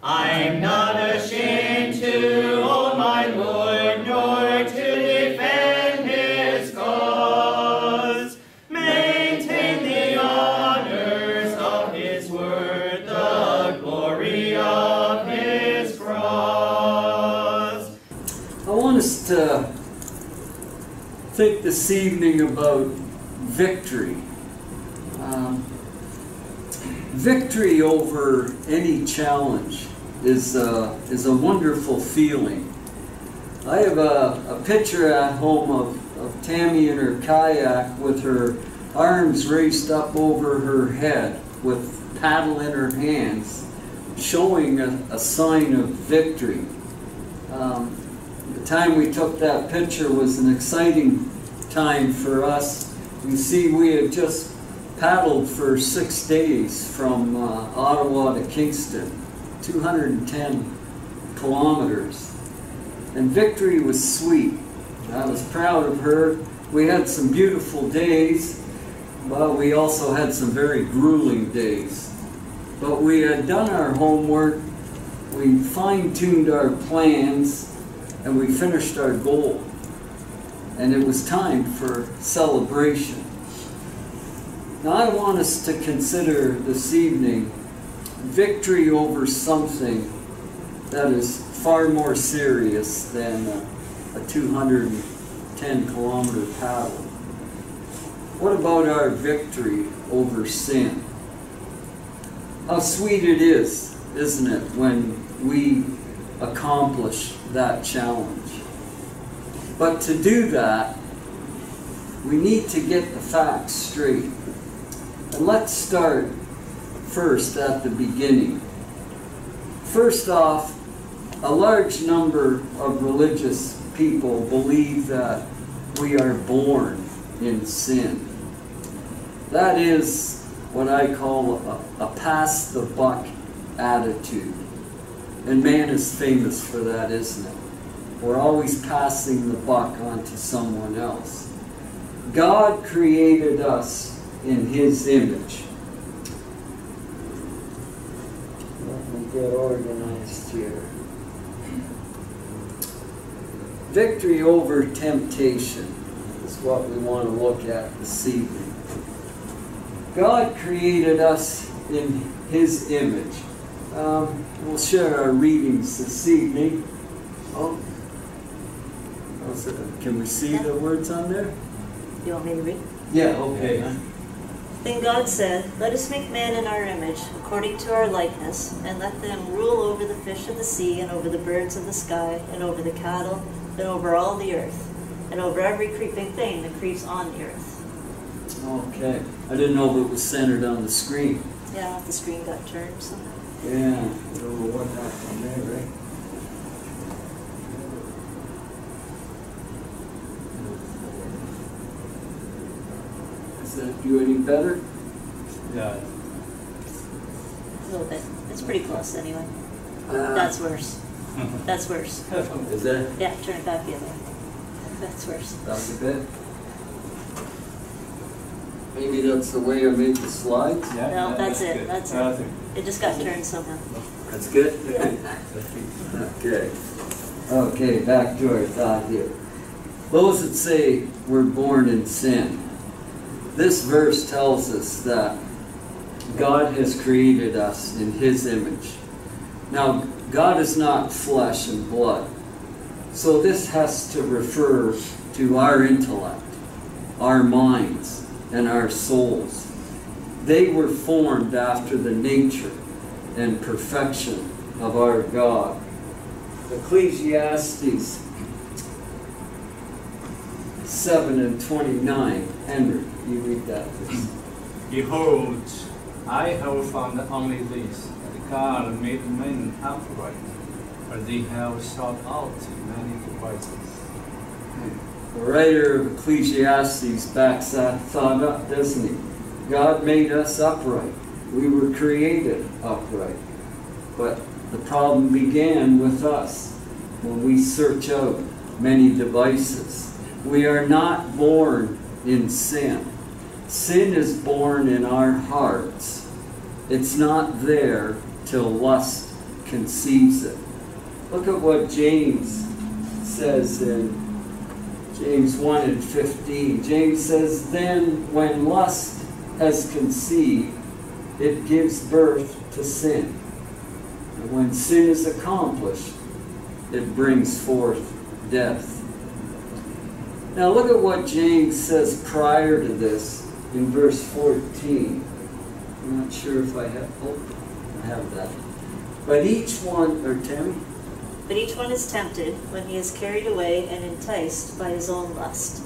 I'm not ashamed to own my Lord, nor to defend his cause. Maintain the honors of his word, the glory of his cross. I want us to think this evening about victory. Victory over any challenge is a wonderful feeling. I have a picture at home of Tammy in her kayak with her arms raised up over her head with paddle in her hands, showing a sign of victory. The time we took that picture was an exciting time for us. You see, we had just paddled for 6 days from Ottawa to Kingston, 210 kilometers. And victory was sweet. I was proud of her. We had some beautiful days, but we also had some very grueling days. But we had done our homework, we fine-tuned our plans, and we finished our goal. And it was time for celebration. Now I want us to consider this evening victory over something that is far more serious than a 210 kilometer paddle. What about our victory over sin? How sweet it is, isn't it, when we accomplish that challenge? But to do that, we need to get the facts straight. And let's start first at the beginning. First off, a large number of religious people believe that we are born in sin. That is what I call a pass the buck attitude. And man is famous for that, isn't it? We're always passing the buck on to someone else. God created us in his image. Let me get organized here. Victory over temptation is what we want to look at this evening. God created us in his image. We'll share our readings this evening. Can we see the words on there? You want me to read? Yeah, okay. Then God said, "Let us make man in our image, according to our likeness, and let them rule over the fish of the sea, and over the birds of the sky, and over the cattle, and over all the earth, and over every creeping thing that creeps on the earth." Okay. I didn't know if it was centered on the screen. Yeah, the screen got turned somehow. Yeah, I don't know what happened there, right? Does that do any better? Yeah. A little bit. It's pretty close anyway. That's worse. That's worse. Is that? Yeah, turn it back the other way. That's worse. That's a bit. Maybe that's the way I made the slides. Yeah, No, that's it. good. That's I it. think It just got turned somehow. That's good? Yeah. Okay. Okay, back to our thought here. Those that say we're born in sin. This verse tells us that God has created us in his image. Now, God is not flesh and blood. So this has to refer to our intellect, our minds, and our souls. They were formed after the nature and perfection of our God. Ecclesiastes 7:29. Henry, you read that please. Behold, I have found only this, that God made men upright, but they have sought out many devices. The writer of Ecclesiastes backs that thought up, doesn't he? God made us upright. We were created upright. But the problem began with us when we search out many devices. We are not born in sin. Sin is born in our hearts. It's not there till lust conceives it. Look at what James says in James 1:15. James says, then when lust has conceived, it gives birth to sin. And when sin is accomplished, it brings forth death. Now look at what James says prior to this in verse 14. I'm not sure if I have that. But each one, or Tammy? But each one is tempted when he is carried away and enticed by his own lust.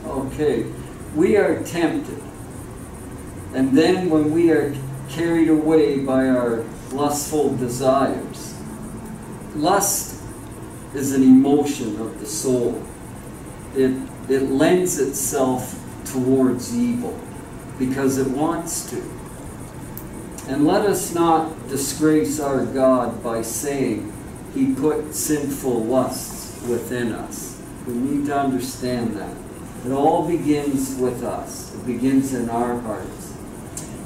Okay, we are tempted. And then when we are carried away by our lustful desires. Lust is an emotion of the soul. It lends itself towards evil because it wants to. And let us not disgrace our God by saying He put sinful lusts within us. We need to understand that. It all begins with us. It begins in our hearts.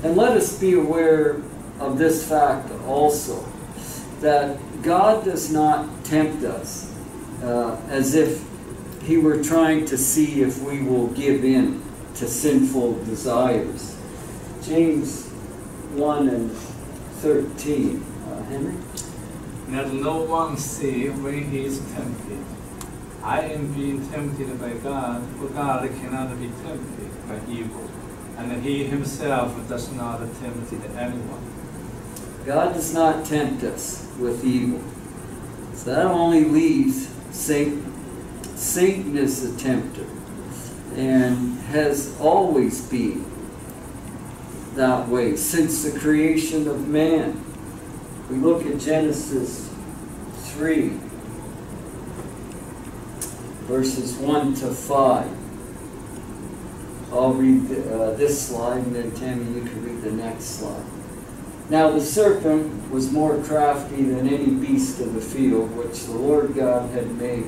And let us be aware of this fact also, that God does not tempt us as if He were trying to see if we will give in to sinful desires. James 1:13. Henry? Let no one say when he is tempted, I am being tempted by God, for God cannot be tempted by evil, and He Himself does not tempt anyone. God does not tempt us with evil. So that only leaves Satan. Satan is the tempter and has always been that way since the creation of man. We look at Genesis 3, verses 1 to 5. I'll read this slide, and then Tammy, you can read the next slide. Now the serpent was more crafty than any beast of the field which the Lord God had made.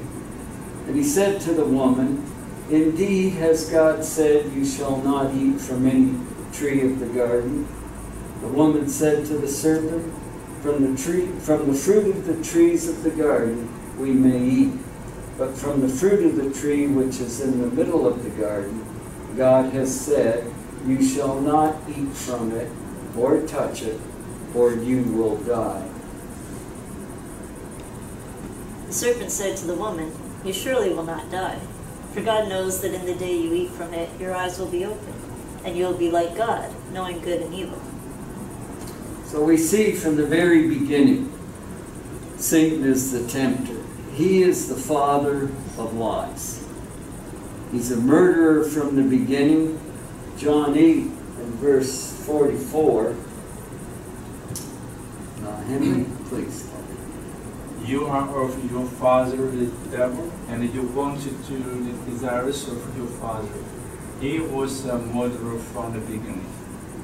And he said to the woman, indeed has God said, you shall not eat from any tree of the garden? The woman said to the serpent, from the fruit of the trees of the garden we may eat, but from the fruit of the tree which is in the middle of the garden, God has said, you shall not eat from it, or touch it, or you will die. The serpent said to the woman, you surely will not die, for God knows that in the day you eat from it, your eyes will be opened, and you will be like God, knowing good and evil. So we see from the very beginning, Satan is the tempter. He is the father of lies. He's a murderer from the beginning. John 8 and verse 44. Henry, please. You are of your father the devil, and you want to do the desires of your father. He was a murderer from the beginning,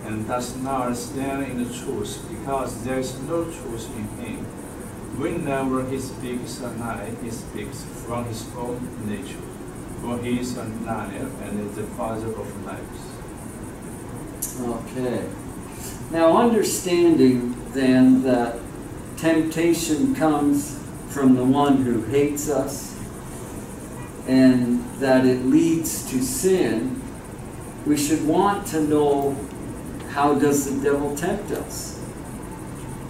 and does not stand in the truth, because there is no truth in him. Whenever he speaks a lie, he speaks from his own nature, for he is a liar and is the father of lies. Okay. Now, understanding then that temptation comes from the one who hates us, and that it leads to sin, we should want to know, how does the devil tempt us?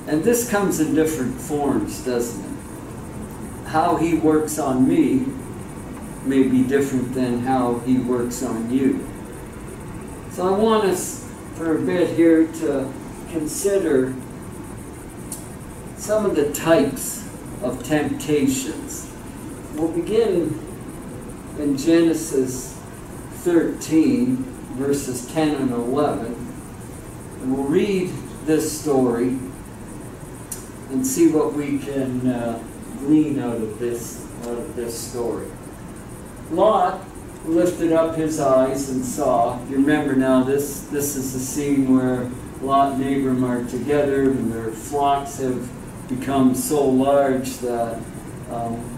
And this comes in different forms, doesn't it? How he works on me may be different than how he works on you. So I want us for a bit here to consider some of the types of temptations. We'll begin in Genesis 13, verses 10 and 11. And we'll read this story and see what we can glean out of this story. Lot lifted up his eyes and saw. You remember now, this is the scene where Lot and Abram are together, and their flocks have become so large that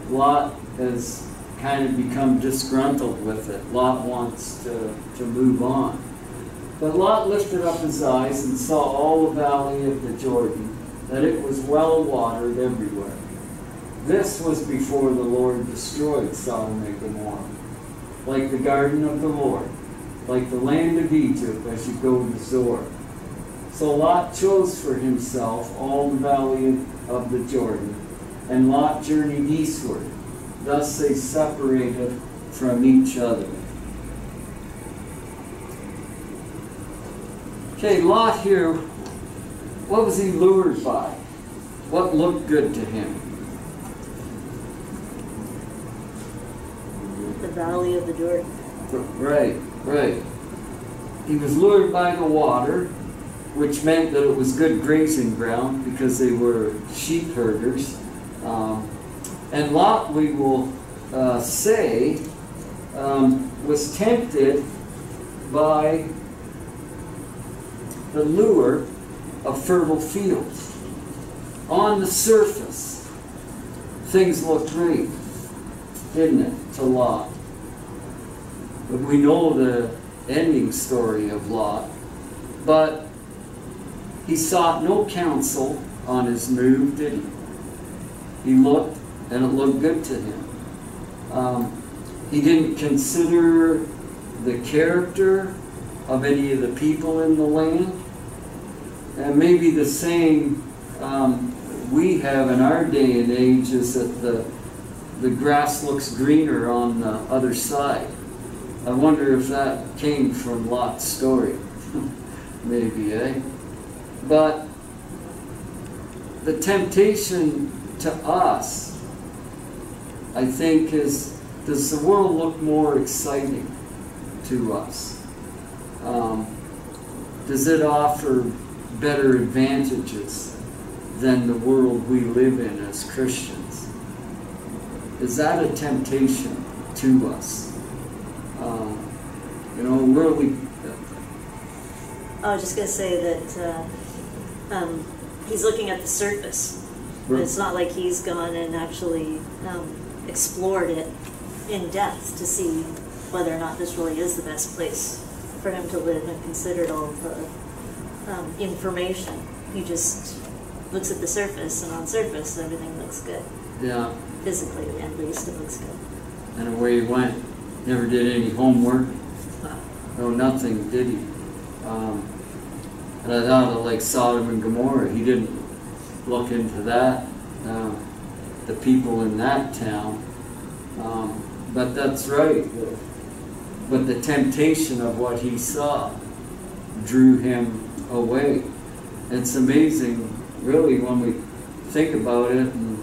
Lot has kind of become disgruntled with it. Lot wants to move on. But Lot lifted up his eyes and saw all the valley of the Jordan, that it was well watered everywhere. This was before the Lord destroyed Sodom and Gomorrah. Like the garden of the Lord, like the land of Egypt as you go to Zoar. So Lot chose for himself all the valley of the Jordan, and Lot journeyed eastward. Thus they separated from each other. Okay, Lot here, what was he lured by? What looked good to him? The valley of the Jordan. Right. He was lured by the water, which meant that it was good grazing ground because they were sheep herders. And Lot, we will say, was tempted by the lure of fertile fields. On the surface, things looked great, didn't it, to Lot? But we know the ending story of Lot. But he sought no counsel on his move, did he? He looked, and it looked good to him. He didn't consider the character of any of the people in the land. And maybe the saying we have in our day and age is that the grass looks greener on the other side. I wonder if that came from Lot's story. Maybe, eh? But the temptation to us, I think, is, does the world look more exciting to us? Does it offer better advantages than the world we live in as Christians? Is that a temptation to us? Where we... I was just going to say that he's looking at the surface. But it's not like he's gone and actually explored it in depth to see whether or not this really is the best place for him to live and considered all of the information. He just looks at the surface, and on surface everything looks good. Yeah. Physically, at least, it looks good. And away he went. Never did any homework. No, nothing, did he? And I thought of like Sodom and Gomorrah. He didn't look into that, the people in that town. But that's right. But the temptation of what he saw drew him away. It's amazing, really, when we think about it, and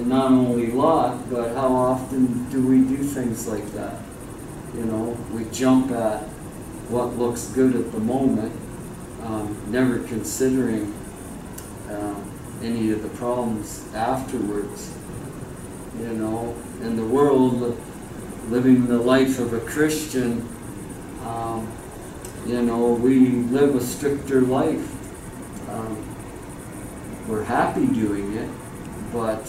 not only Lot, but how often do we do things like that? We jump at what looks good at the moment, never considering any of the problems afterwards. In the world, living the life of a Christian, we live a stricter life. We're happy doing it, but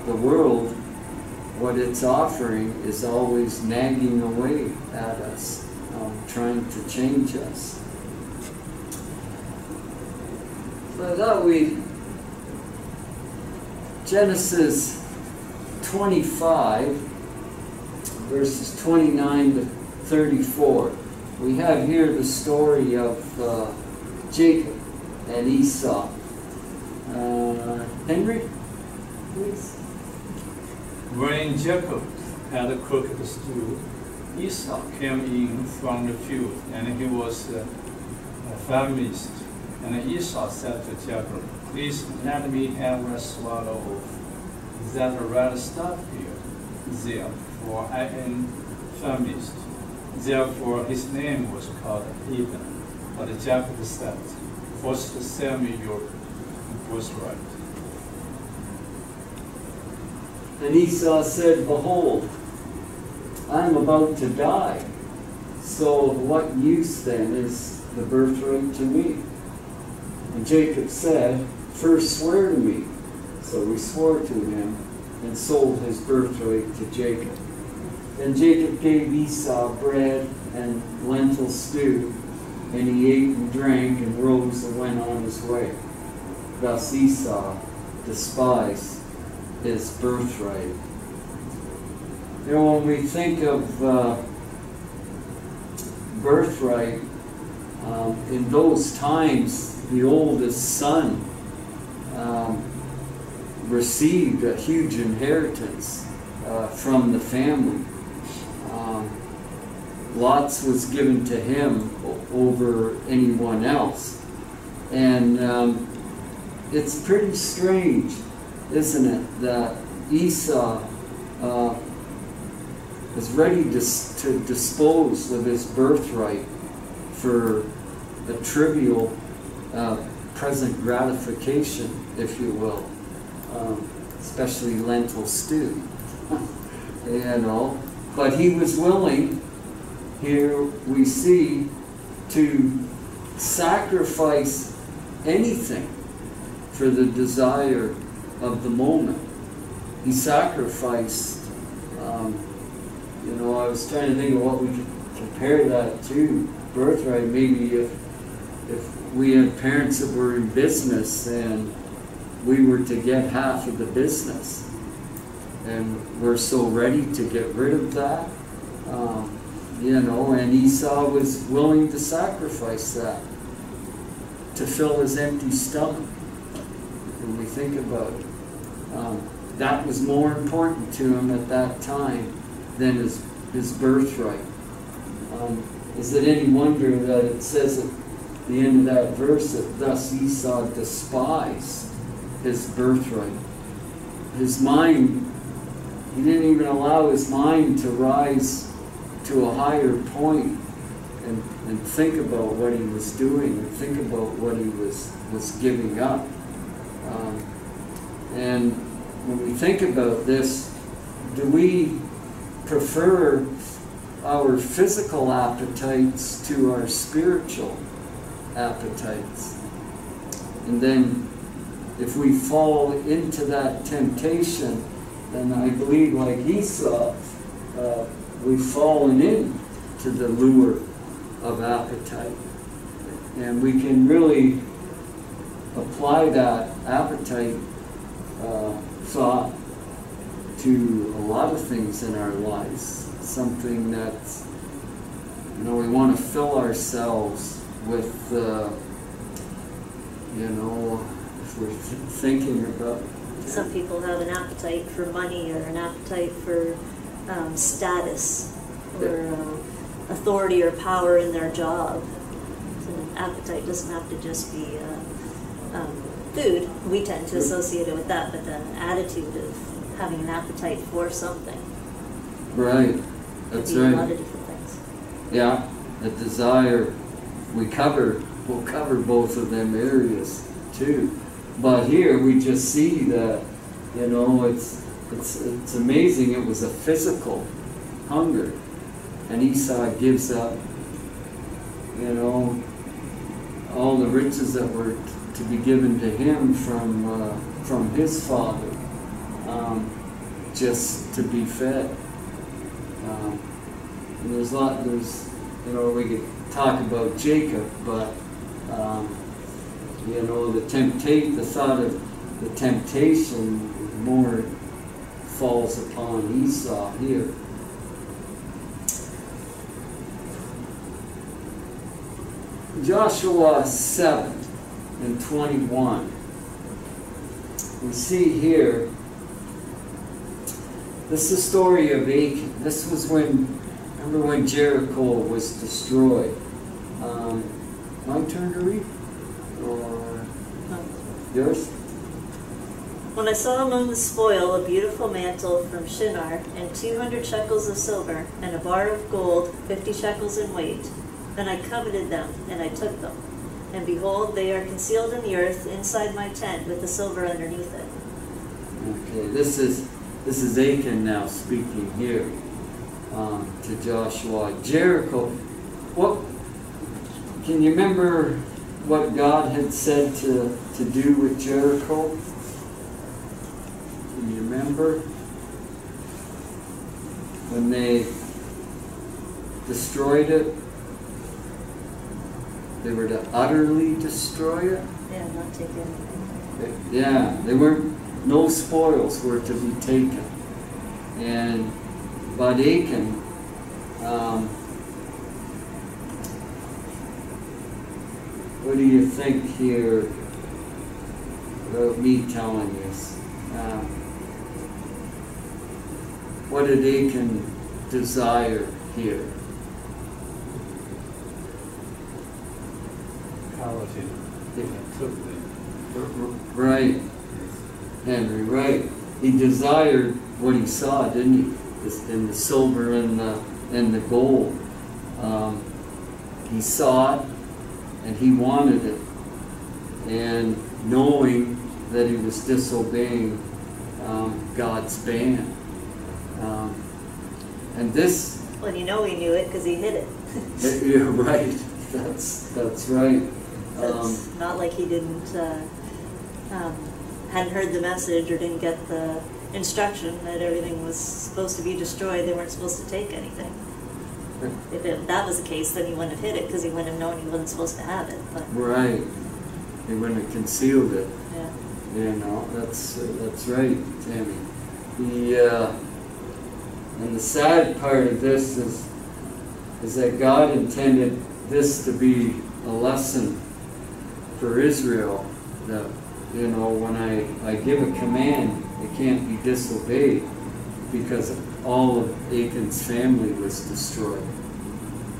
the world, what it's offering is always nagging away at us, trying to change us. So I thought Genesis 25, verses 29 to 34. We have here the story of Jacob and Esau. Henry, please. When Jacob had cooked the stew, Esau came in from the field, and he was famished. And Esau said to Jacob, "Please let me have a swallow of that red stuff here, therefore I am famished." Therefore his name was called Edom. But Jacob said, "First sell me your birthright." And Esau said, "Behold, I am about to die. So of what use then is the birthright to me?" And Jacob said, "First swear to me." So he swore to him and sold his birthright to Jacob. Then Jacob gave Esau bread and lentil stew, and he ate and drank and rose and went on his way. thus Esau despised his birthright. You know, when we think of birthright, in those times, the oldest son received a huge inheritance from the family. Lots was given to him over anyone else. And it's pretty strange, isn't it, that Esau was ready to dispose of his birthright for a trivial present gratification, if you will, especially lentil stew. You know, but he was willing, here we see, to sacrifice anything for the desire of the moment. He sacrificed, you know, I was trying to think of what we could compare that to. Birthright, maybe if we had parents that were in business and we were to get half of the business, and we're so ready to get rid of that, you know, and Esau was willing to sacrifice that to fill his empty stomach. When we think about it, that was more important to him at that time than his birthright. Is it any wonder that it says at the end of that verse that thus Esau despised his birthright? His mind, he didn't even allow his mind to rise to a higher point and think about what he was doing and think about what he was giving up. And when we think about this, do we prefer our physical appetites to our spiritual appetites? And then if we fall into that temptation, then I believe, like Esau, we've fallen into the lure of appetite. And we can really apply that appetite thought to a lot of things in our lives. Something that, you know, we want to fill ourselves with, you know, if we're thinking about. Some people have an appetite for money or an appetite for status or authority or power in their job. So an appetite doesn't have to just be food. We tend to associate it with that, but the attitude of having an appetite for something. Right. That's right. A lot of different things. Yeah, the desire, we'll cover both of them areas too. But here we just see that, you know, it's amazing. It was a physical hunger, and Esau gives up, you know, all the riches that were to be given to him from his father, just to be fed. And there's, you know, we could talk about Jacob, but, you know, the thought of the temptation more falls upon Esau here. Joshua 7 and 21. We see here, this is the story of Achan. This was remember when Jericho was destroyed. My turn to read? Or yours? When I saw among the spoil a beautiful mantle from Shinar, and 200 shekels of silver, and a bar of gold, 50 shekels in weight, then I coveted them, and I took them. And behold, they are concealed in the earth inside my tent, with the silver underneath it. Okay, this is Achan now speaking here to Joshua. Jericho. Can you remember what God had said to do with Jericho? Can you remember when they destroyed it? They were to utterly destroy it. Yeah, not take anything. Yeah, they weren't. No spoils were to be taken. And but Achan, what do you think here about me telling this? What did Achan desire here? Coveted. Took them. Right, Henry, right. He desired what he saw, didn't he? In the silver and the gold. He saw it and he wanted it. And knowing that he was disobeying God's ban. And this... Well, you know he knew it because he hid it. You're right. That's right. It's not like he didn't hadn't heard the message or didn't get the instruction that everything was supposed to be destroyed. They weren't supposed to take anything. If that was the case, then he wouldn't have hid it because he wouldn't have known he wasn't supposed to have it. But right. He wouldn't have concealed it. yeah. You know, that's right, Tammy. And the sad part of this is that God intended this to be a lesson for Israel, that, you know, when I give a command, it can't be disobeyed, because all of Achan's family was destroyed.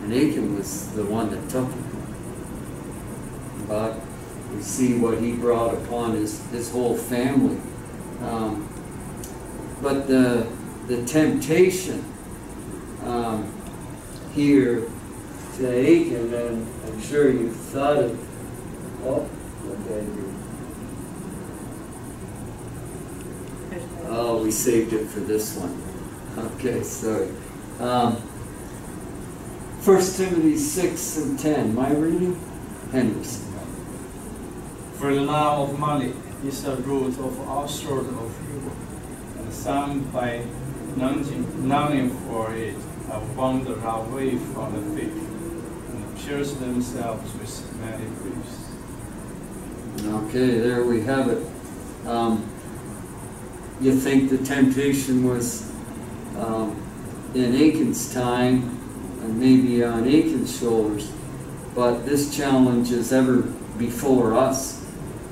And Achan was the one that took it. But we see what he brought upon his whole family. But the temptation here to Achan, and I'm sure you've thought of, oh, we saved it for this one. Okay, sorry. 1 Timothy 6 and 10. My reading? Henderson. For the love of money is the root of all sort of evil, and some by longing for it have wandered away from the faith and pierced themselves with many griefs. Okay, there we have it. You think the temptation was in Achan's time and maybe on Achan's shoulders, but this challenge is ever before us,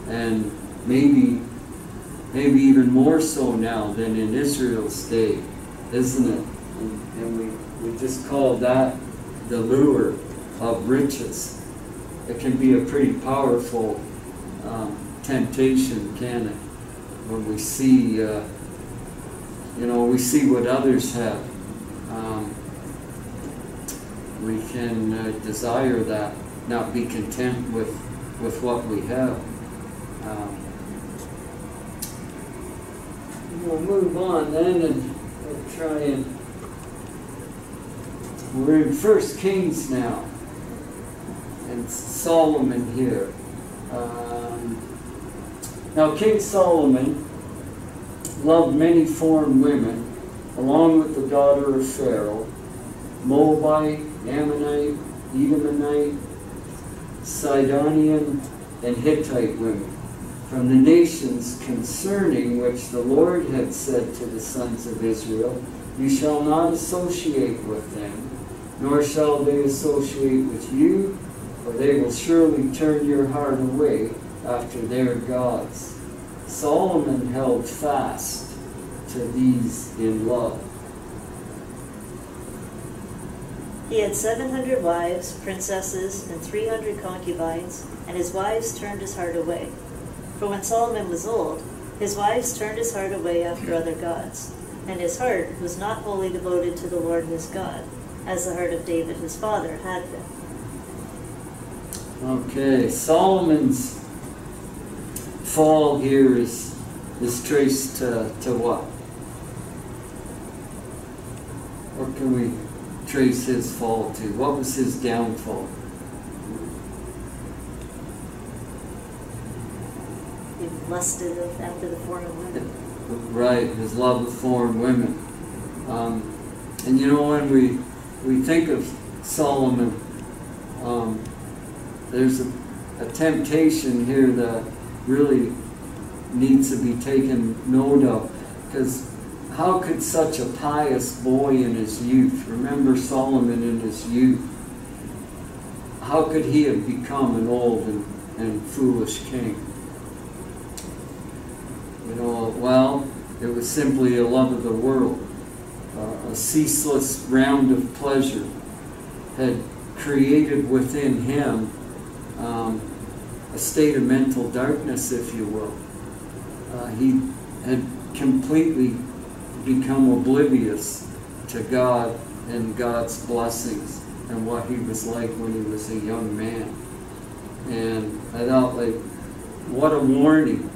and maybe even more so now than in Israel's day, isn't it? And we just call that the lure of riches. It can be a pretty powerful temptation, can it? When we see, we see what others have. We can desire that, not be content with what we have. We'll move on then, and we'll try and... We're in 1 Kings now, and Solomon here. Now King Solomon loved many foreign women, along with the daughter of Pharaoh, Moabite, Ammonite, Edomite, Sidonian, and Hittite women, from the nations concerning which the Lord had said to the sons of Israel, "You shall not associate with them, nor shall they associate with you, for they will surely turn your heart away after their gods." Solomon held fast to these in love. He had 700 wives, princesses, and 300 concubines, and his wives turned his heart away. For when Solomon was old, his wives turned his heart away after other gods, and his heart was not wholly devoted to the Lord his God, as the heart of David his father had been. Okay, Solomon's fall here is traced to what? What can we trace his fall to? What was his downfall? He lusted after the foreign women. Right, his love of foreign women. And you know, when we think of Solomon, there's a temptation here that really needs to be taken note of, because how could such a pious boy in his youth, remember Solomon in his youth, how could he have become an old and foolish king? You know, well, it was simply a love of the world. A ceaseless round of pleasure had created within him a state of mental darkness, if you will. He had completely become oblivious to God and God's blessings and what he was like when he was a young man. And I thought, like, what a warning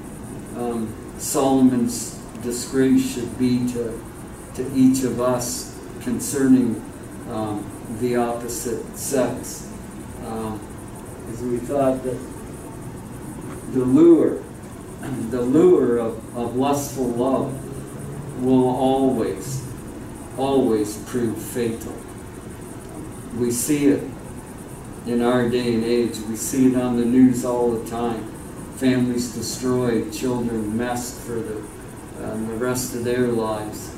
Solomon's disgrace should be to each of us concerning the opposite sex. As we thought that the lure of lustful love will always prove fatal. We see it in our day and age. We see it on the news all the time. Families destroyed, children messed for the rest of their lives,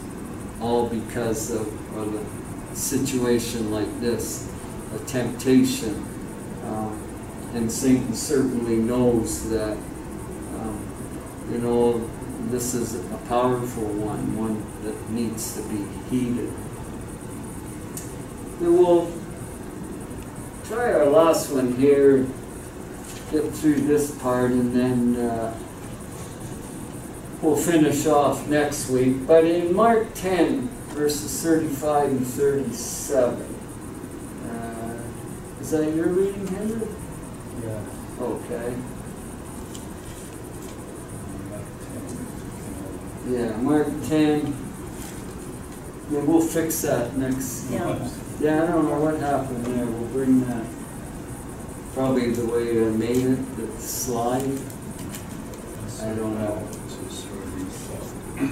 all because of a situation like this, a temptation. And Satan certainly knows that, you know, this is a powerful one that needs to be heeded. And we'll try our last one here, get through this part, and then we'll finish off next week. But in Mark 10, verses 35 and 37, is that your reading, Henry? Yeah. Okay. Yeah, Mark 10. Yeah, we'll fix that next. Yeah. Yeah, I don't know what happened there. We'll bring that. Probably the way I made it, the slide. I don't know.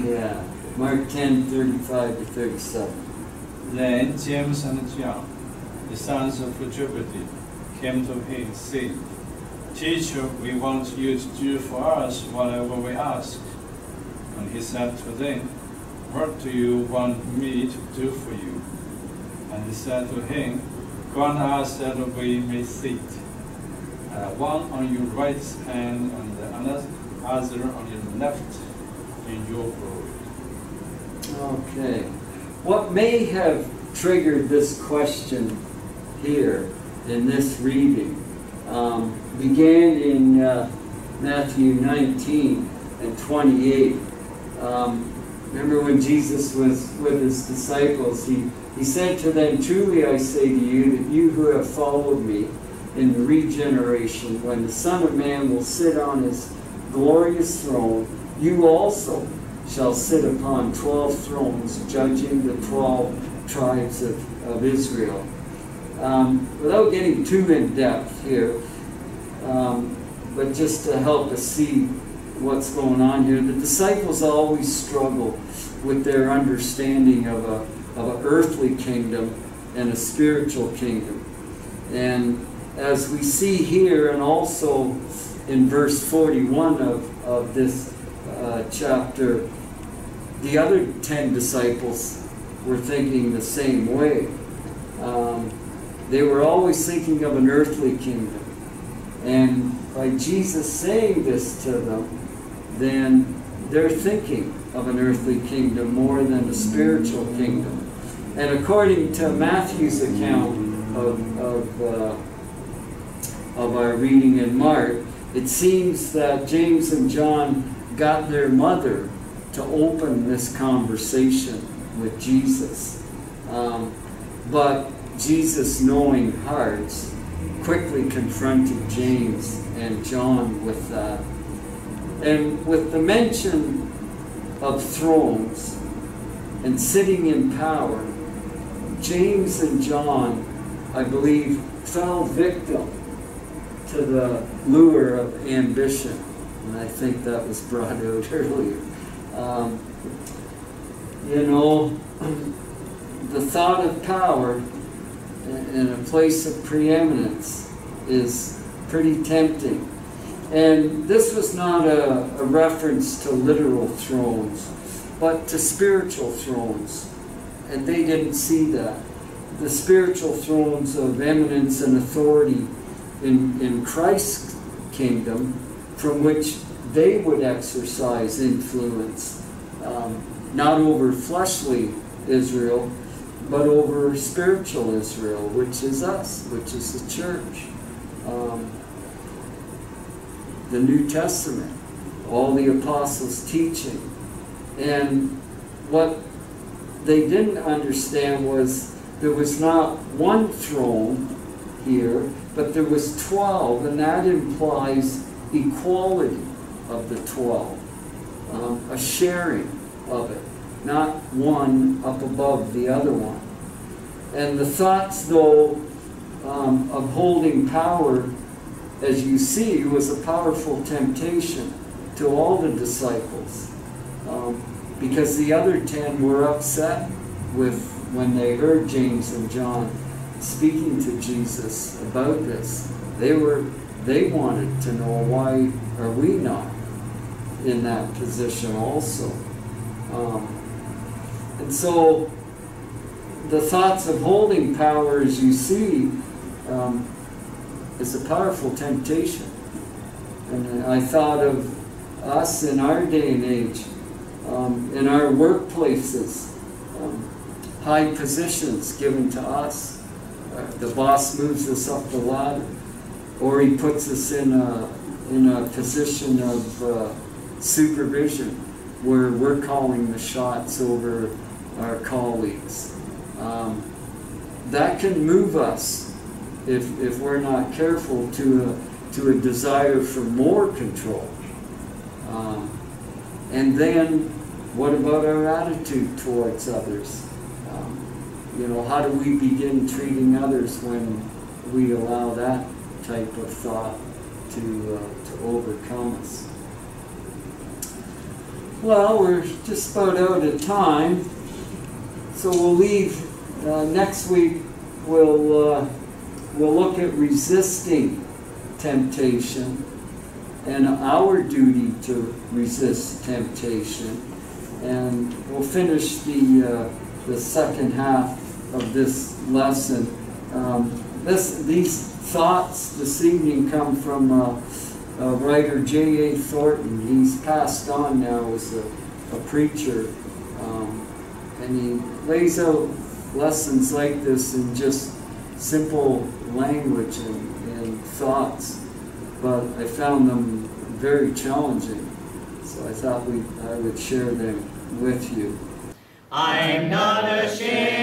Yeah, Mark 10, 35 to 37. Then James and John, the sons of Zebedee, came to him, saying, Teacher, we want you to do for us whatever we ask. And he said to them, What do you want me to do for you? And they said to him, Grant us that we may sit, one on your right hand and the other on your left, in your glory. Okay. What may have triggered this question here in this reading began in Matthew 19 and 28. Remember when Jesus was with his disciples, he said to them, Truly I say to you, that you who have followed me in the regeneration, when the Son of Man will sit on his glorious throne, you also shall sit upon 12 thrones, judging the 12 tribes of Israel. Without getting too in depth here, but just to help us see what's going on here, the disciples always struggle with their understanding of an earthly kingdom and a spiritual kingdom. And as we see here, and also in verse 41 of this chapter, the other 10 disciples were thinking the same way. They were always thinking of an earthly kingdom. And by Jesus saying this to them, then they're thinking of an earthly kingdom more than a spiritual kingdom. And according to Matthew's account of our reading in Mark, it seems that James and John got their mother to open this conversation with Jesus. But Jesus, knowing hearts, quickly confronted James and John with that. And with the mention of thrones and sitting in power, James and John, I believe, fell victim to the lure of ambition. And I think that was brought out earlier. You know, the thought of power in a place of preeminence is pretty tempting. And this was not a reference to literal thrones, but to spiritual thrones. And they didn't see that. The spiritual thrones of eminence and authority in Christ's kingdom, from which they would exercise influence, not over fleshly Israel, but over spiritual Israel, which is us, which is the church. The New Testament, all the apostles' teaching. And what they didn't understand was there was not one throne here, but there was 12, and that implies equality of the 12, a sharing of it, not one up above the other one. And the thoughts, though, of holding power, as you see, was a powerful temptation to all the disciples, because the other 10 were upset when they heard James and John speaking to Jesus about this. They wanted to know, why are we not in that position also? And so the thoughts of holding power, as you see, is a powerful temptation. And I thought of us in our day and age, in our workplaces, high positions given to us. The boss moves us up the ladder, or he puts us in a position of supervision where we're calling the shots over our colleagues. That can move us if we're not careful to a desire for more control. And then, what about our attitude towards others? How do we begin treating others when we allow that type of thought to overcome us? Well, we're just about out of time, so we'll leave. Next week we'll look at resisting temptation and our duty to resist temptation, and we'll finish the second half of this lesson. These thoughts this evening come from writer J.A. Thornton. He's passed on now as a preacher, and he lays out lessons like this in just simple language and thoughts, but I found them very challenging, so I thought I would share them with you. I'm not ashamed